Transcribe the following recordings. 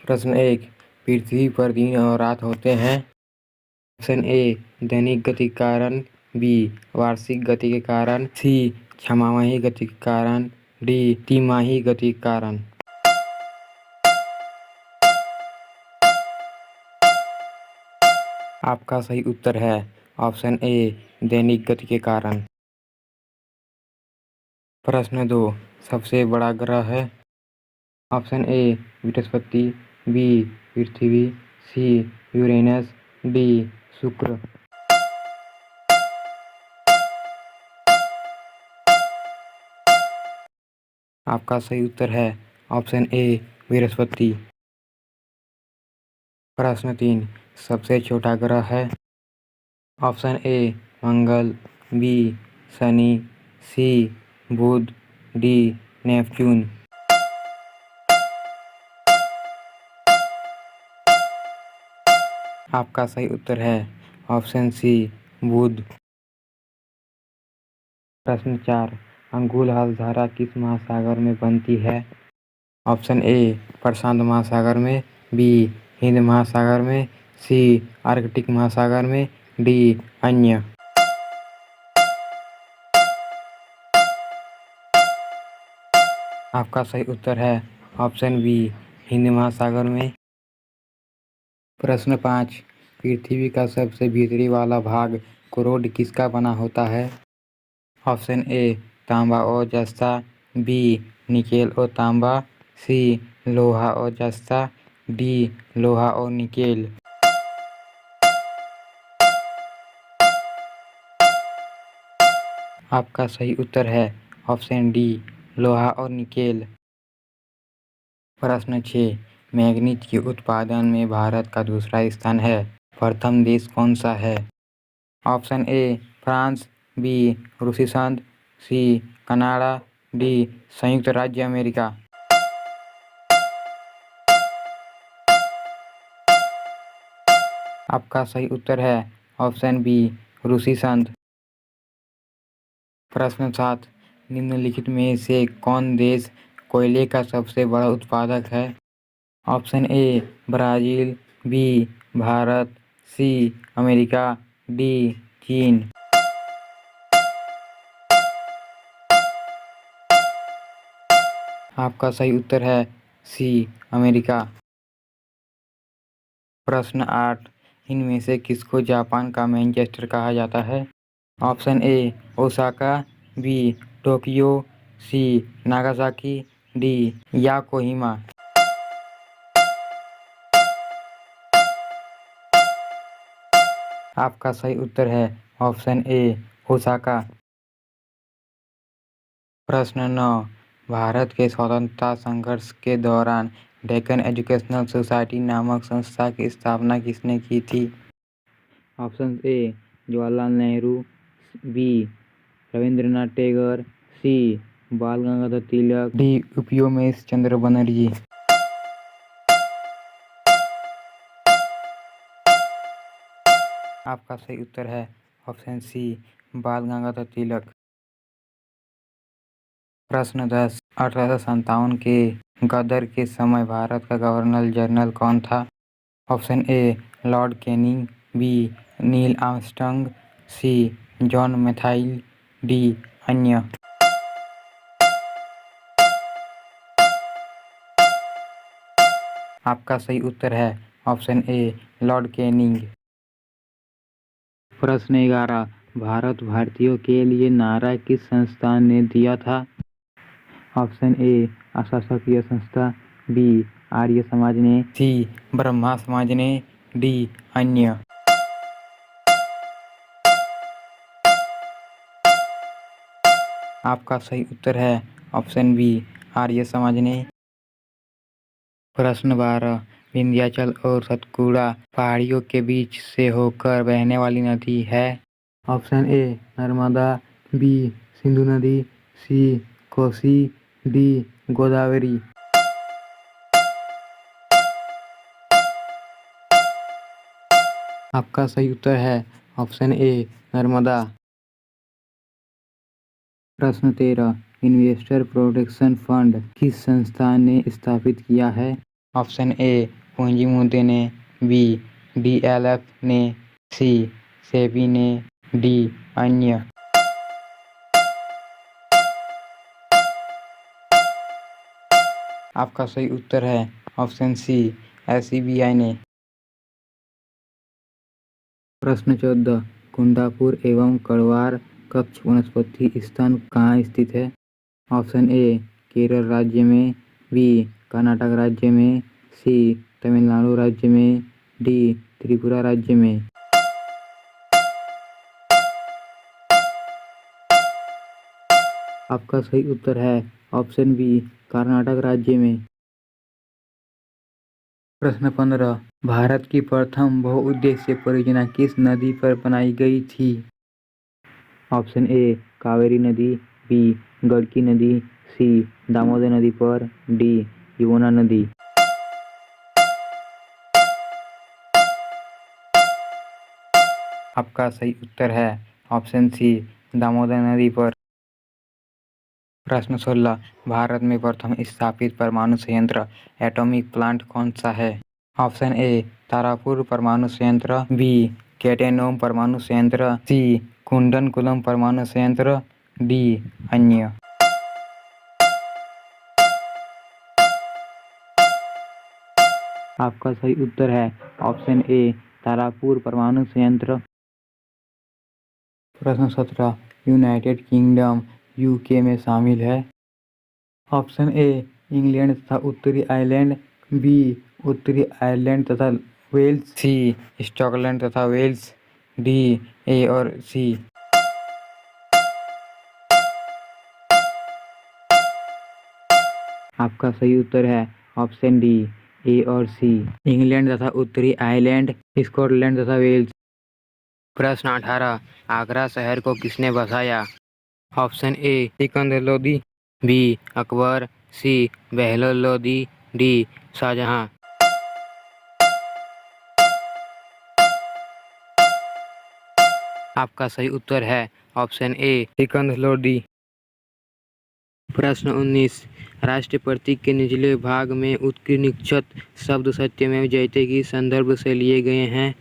प्रश्न 1। पृथ्वी पर दिन और रात होते हैं। ऑप्शन ए दैनिक गति के कारण, बी वार्षिक गति के कारण, सी छमाही गति के कारण, डी तिमाही गति के कारण। आपका सही उत्तर है ऑप्शन ए दैनिक गति के कारण। प्रश्न 2। सबसे बड़ा ग्रह है। ऑप्शन ए बृहस्पति, बी पृथ्वी, सी यूरेनस, डी शुक्र। आपका सही उत्तर है ऑप्शन ए बृहस्पति। प्रश्न 3। सबसे छोटा ग्रह है। ऑप्शन ए मंगल, बी शनि, सी बुध, डी नेपच्यून। आपका सही उत्तर है ऑप्शन सी बुध। प्रश्न 4। अंगुल धारा किस महासागर में बनती है। ऑप्शन ए प्रशांत महासागर में, बी हिंद महासागर में, सी आर्कटिक महासागर में, डी अन्य। आपका सही उत्तर है ऑप्शन बी हिंद महासागर में। प्रश्न 5। पृथ्वी का सबसे भीतरी वाला भाग करोड किसका बना होता है। ऑप्शन ए तांबा और जस्ता, बी निकेल और तांबा, सी लोहा और जस्ता, डी लोहा और निकेल। आपका सही उत्तर है ऑप्शन डी लोहा और निकेल। प्रश्न 6। मैग्नीज के उत्पादन में भारत का दूसरा स्थान है। प्रथम देश कौन सा है। ऑप्शन ए फ्रांस, बी रूसी संघ, सी कनाडा, डी संयुक्त राज्य अमेरिका। आपका सही उत्तर है ऑप्शन बी रूसी संघ। प्रश्न 7। निम्नलिखित में से कौन देश कोयले का सबसे बड़ा उत्पादक है। Option A Brazil, B Bharat, C America, D चीन। आपका सही उत्तर है सी अमेरिका। प्रश्न 8। इनमें से किसको जापान का मैनचेस्टर कहा जाता है। Option A Osaka, B Tokyo, C Nagasaki, D Yokohama. आपका सही उत्तर है ऑप्शन ए ओसाका। प्रश्न 9। भारत के स्वतंत्रता संघर्ष के दौरान डेक्कन एजुकेशनल सोसाइटी नामक संस्था की स्थापना किसने की थी। Option A Jawaharlal Nehru, B Rabindranath Tagore, C Bal Gangadhar Tilak, D उपयोमेश चंद्र बनर्जी। आपका सही उत्तर है ऑप्शन सी बाल गंगाधर तिलक। प्रश्न 10। 1857 के गदर के समय भारत का गवर्नर जनरल कौन था। Option A Lord Canning, B Neil Armstrong, C John मैथाइल, डी अन्य। आपका सही उत्तर है ऑप्शन ए लॉर्ड कैनिंग। प्रश्न 11। भारत भारतीयों के लिए नारा किस संस्था ने दिया था। ऑप्शन ए अशासकीय संस्था, बी आर्य समाज ने, सी ब्रह्मा समाज ने, डी अन्य। आपका सही उत्तर है ऑप्शन बी आर्य समाज ने। प्रश्न 12। विंध्याचल और सतपुड़ा पहाड़ियों के बीच से होकर बहने वाली नदी है। Option A Narmada, B Sindhu नदी, सी कोसी, डी गोदावरी। आपका सही उत्तर है ऑप्शन ए नर्मदा। प्रश्न 13। इन्वेस्टर प्रोटेक्शन फंड किस संस्था ने स्थापित किया है। ऑप्शन ए पूंजी मुद्दे ने, बी डीएलएफ ने, सी सेबी ने, डी अन्य। आपका सही उत्तर है ऑप्शन सी एसईबीआई ने। प्रश्न 14 कुंदापुर एवं कड़वार कक्ष वनस्पति स्थान कहाँ स्थित है? ऑप्शन ए केरल राज्य में, बी कर्नाटक राज्य में, सी तमिलनाडु राज्य में, डी त्रिपुरा राज्य में। आपका सही उत्तर है ऑप्शन बी कर्नाटक राज्य में। प्रश्न 15 भारत की प्रथम बहुउद्देशीय परियोजना किस नदी पर बनाई गई थी? ऑप्शन ए कावेरी नदी, बी गंडकी नदी, सी दामोदर नदी पर, डी यमुना नदी। आपका सही उत्तर है ऑप्शन सी दामोदर नदी पर। प्रश्न 16 भारत में प्रथम स्थापित परमाणु संयंत्र एटॉमिक प्लांट कौन सा है? ऑप्शन ए तारापुर परमाणु संयंत्र, बी केटेनोम परमाणु संयंत्र, सी कुंडनकुलम परमाणु संयंत्र, डी अन्य। आपका सही उत्तर है ऑप्शन ए तारापुर परमाणु संयंत्र। प्रश्न 17 यूनाइटेड किंगडम यूके में शामिल है? ऑप्शन ए इंग्लैंड तथा उत्तरी आयरलैंड, बी उत्तरी आयरलैंड तथा वेल्स, सी स्कॉटलैंड तथा वेल्स, डी ए और सी। आपका सही उत्तर है ऑप्शन डी ए और सी इंग्लैंड तथा उत्तरी आयरलैंड, स्कॉटलैंड तथा वेल्स। प्रश्न 18 आगरा शहर को किसने बसाया? Option A Sikandar Lodi, B Akbar, C Bahlol Lodi, D Shahjahan. आपका सही उत्तर है ऑप्शन ए सिकंदर लोदी। प्रश्न 19 राष्ट्रीय प्रतीक के निचले भाग में उत्कीर्णित शब्द सत्यमेव जयते की संदर्भ से लिए गए हैं।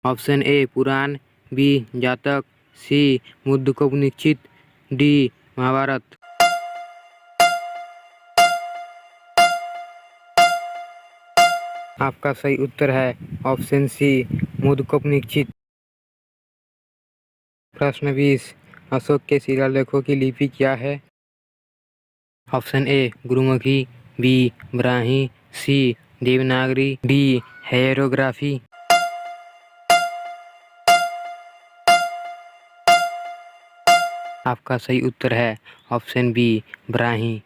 ऑप्शन ए पुराण, बी जातक, सी मुंडकोपनिषद, डी महाभारत। आपका सही उत्तर है ऑप्शन सी मुंडकोपनिषद। प्रश्न 20 अशोक के शिलालेखों की लिपि क्या है? Option A Gurmukhi, B Brahmi, C Devanagari, D hieroglyphy. आपका सही उत्तर है ऑप्शन बी ब्राह्मी।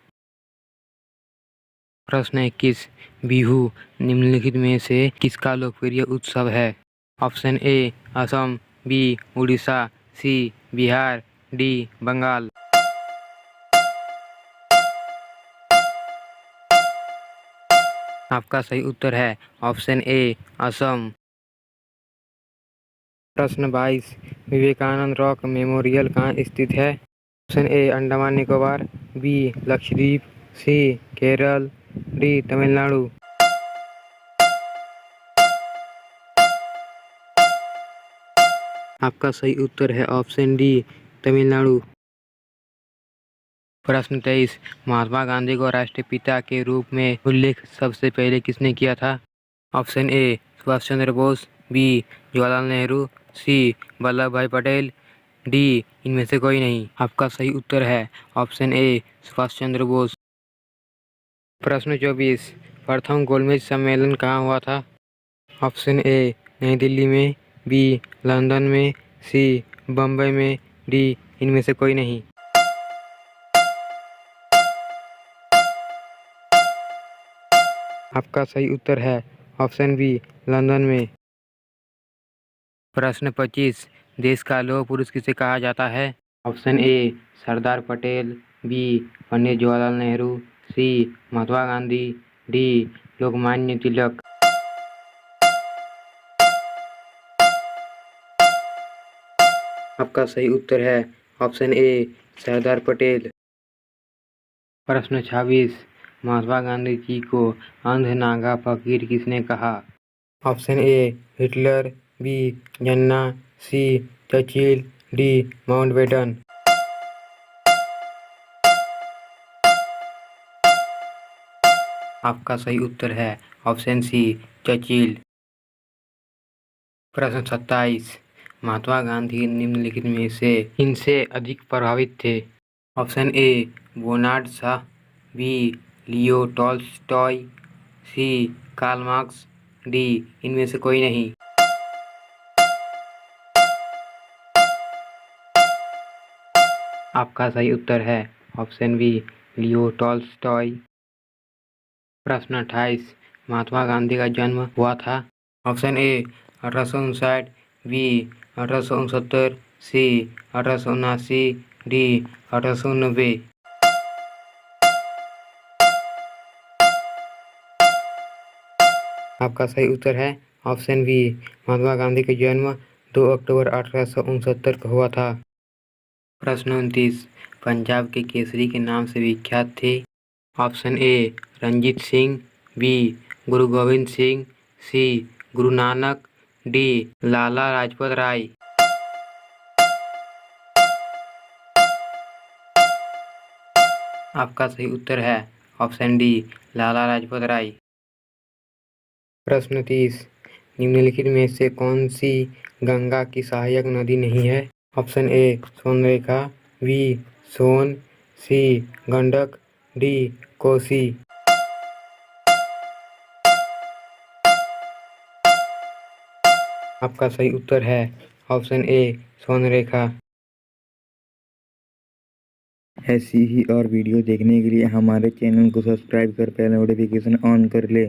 प्रश्न 21 बिहू निम्नलिखित में से किसका लोकप्रिय उत्सव है? Option A Assam, B Orissa, C Bihar, D Bengal. आपका सही उत्तर है ऑप्शन ए असम। प्रश्न 22 विवेकानंद रॉक मेमोरियल कहाँ स्थित है? Option A Andaman Nicobar, B Lakshadweep, C Kerala, D Tamil Nadu. आपका सही उत्तर है ऑप्शन डी तमिलनाडु। प्रश्न 23 महात्मा गांधी को राष्ट्रीय पिता के रूप में उल्लेख सबसे पहले किसने किया था? Option A Subhash Chandra Bose, B Jawaharlal Nehru, C Vallabhbhai Patel, D इनमें से कोई नहीं। आपका सही उत्तर है ऑप्शन ए सुभाष चंद्र बोस। प्रश्न 24 प्रथम गोलमेज सम्मेलन कहाँ हुआ था? ऑप्शन ए नई दिल्ली में, बी लंदन में, सी बम्बई में, डी इनमें से कोई नहीं। आपका सही उत्तर है ऑप्शन बी लंदन में। प्रश्न 25 देश का लौह पुरुष किसे कहा जाता है? Option A Sardar Patel, B Pandit Jawaharlal Nehru, C Mahatma Gandhi, D Lokmanya Tilak. आपका सही उत्तर है ऑप्शन ए सरदार पटेल। प्रश्न 26 महात्मा गांधी जी को अंध नागा फकीर किसने कहा? Option A Hitler, B Jinnah, C Churchill, D Mountbatten. आपका सही उत्तर है ऑप्शन सी चर्चिल। प्रश्न 27। महात्मा गांधी निम्नलिखित में से इनसे अधिक प्रभावित थे? Option A Bernard Shaw, B Leo Tolstoy, C Karl Marx, D इनमें से कोई नहीं। आपका सही उत्तर है ऑप्शन बी लियो टॉल्स्टॉय। प्रश्न 28। महात्मा गांधी का जन्म हुआ था? Option A 1859, B 1869, C 1879, D 1890। आपका सही उत्तर है ऑप्शन बी महात्मा गांधी का जन्म 2 अक्टूबर 1869 को हुआ था। प्रश्न 29। पंजाब के केसरी के नाम से विख्यात थे? Option A Ranjit Singh, B Guru Gobind Singh, C Guru Nanak, D Lala Lajpat Rai. आपका सही उत्तर है ऑप्शन डी लाला लाजपत राय। प्रश्न 30। निम्नलिखित में से कौन सी गंगा की सहायक नदी नहीं है? Option A Sonrekha, B Son, C Gandak, D Kosi. आपका सही उत्तर है ऑप्शन ए सोनरेखा। ऐसी ही और वीडियो देखने के लिए हमारे चैनल को सब्सक्राइब कर बेल नोटिफिकेशन ऑन कर ले।